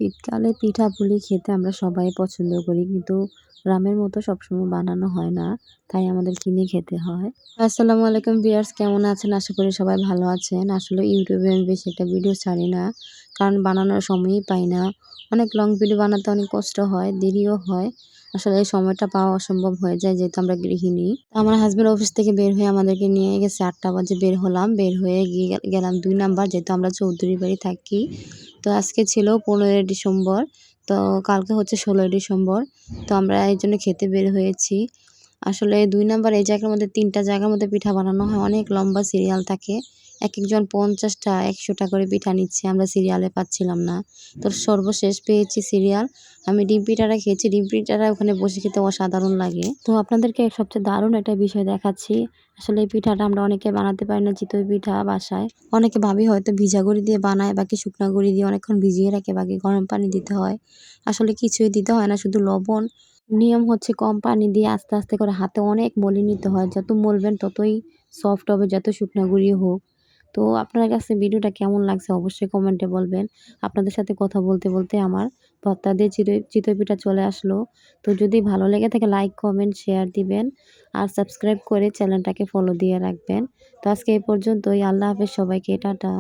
শীতকালে পিঠাপুলি খেতে আমরা সবাই পছন্দ করি, কিন্তু গ্রামের মতো সবসময় বানানো হয় না, তাই আমাদের কিনে খেতে হয়। আসসালামু আলাইকুম ভিউয়ার্স, কেমন আছেন? আশা করি সবাই ভালো আছেন। আসলে ইউটিউবে আমি বেশি একটা ভিডিও ছাড়ি না, কারণ বানানোর সময়ই পাই না। অনেক লং ভিডিও বানাতে অনেক কষ্ট হয়, দেরিও হয়। আসলে এই সময়টা পাওয়া অসম্ভব হয়ে যায়, যেহেতু আমরা গৃহিণী। আমার হাসব্যান্ড অফিস থেকে বের হয়ে আমাদেরকে নিয়ে গেছে, ৮টা বাজে বের হলাম। বের হয়ে গেলাম ২ নাম্বার, যেহেতু আমরা চৌধুরী বাড়ি থাকি। তো আজকে ছিল ১৫ই ডিসেম্বর, তো কালকে হচ্ছে ১৬ই ডিসেম্বর। তো আমরা এইজন্য খেতে বের হয়েছি। আসলে ২ নাম্বার এই জায়গার মধ্যে ৩ টা জায়গার মধ্যে পিঠা বানানো হয়। অনেক লম্বা সিরিয়াল থাকে। একেকজন ৫০ টা ১০০ টা করে পিঠা নিচ্ছে। আমরা সিরিয়ালে পাচ্ছিলাম না। তো সর্বশেষ পেয়েছি সিরিয়াল। আমি ডিম পিঠাটা খেয়েছি। ডিম পিঠাটা ওখানে বসে খেতে অসাধারণ লাগে। তো আপনাদেরকে সবচেয়ে দারুণ একটা বিষয় দেখাচ্ছি। আসলে এই পিঠাটা আমরা অনেকে বানাতে পারি না, চিতই পিঠা বাসায়। অনেকে ভাবি হয়তো ভিজা গুঁড়ি দিয়ে বানায়, বাকি শুকনা গুঁড়ি দিয়ে অনেকক্ষণ ভিজিয়ে রাখে, বাকি গরম পানি দিতে হয়। আসলে কিছুই দিতে হয় না, শুধু লবণ। নিয়ম হচ্ছে কম পানি দিয়ে আস্তে, আস্তে করে হাতে অনেক মলে নিতে হয়। যত মলবেন ততই সফট হবে, যত শুকনা গুঁড়ি হোক। তো আপনার কাছে ভিডিওটা কেমন লাগছে অবশ্যই কমেন্টে বলবেন। আপনাদের সাথে কথা বলতে, বলতে আমার ভর্তা দিয়ে চিতই পিঠা চলে আসলো। তো যদি ভালো লেগে থাকে লাইক, কমেন্ট, শেয়ার দিবেন। আর সাবস্ক্রাইব করে চ্যানেলটাকে ফলো দিয়ে রাখবেন। তো আজকে এই পর্যন্তই। আল্লাহ হাফেজ সবাইকে। টাটা।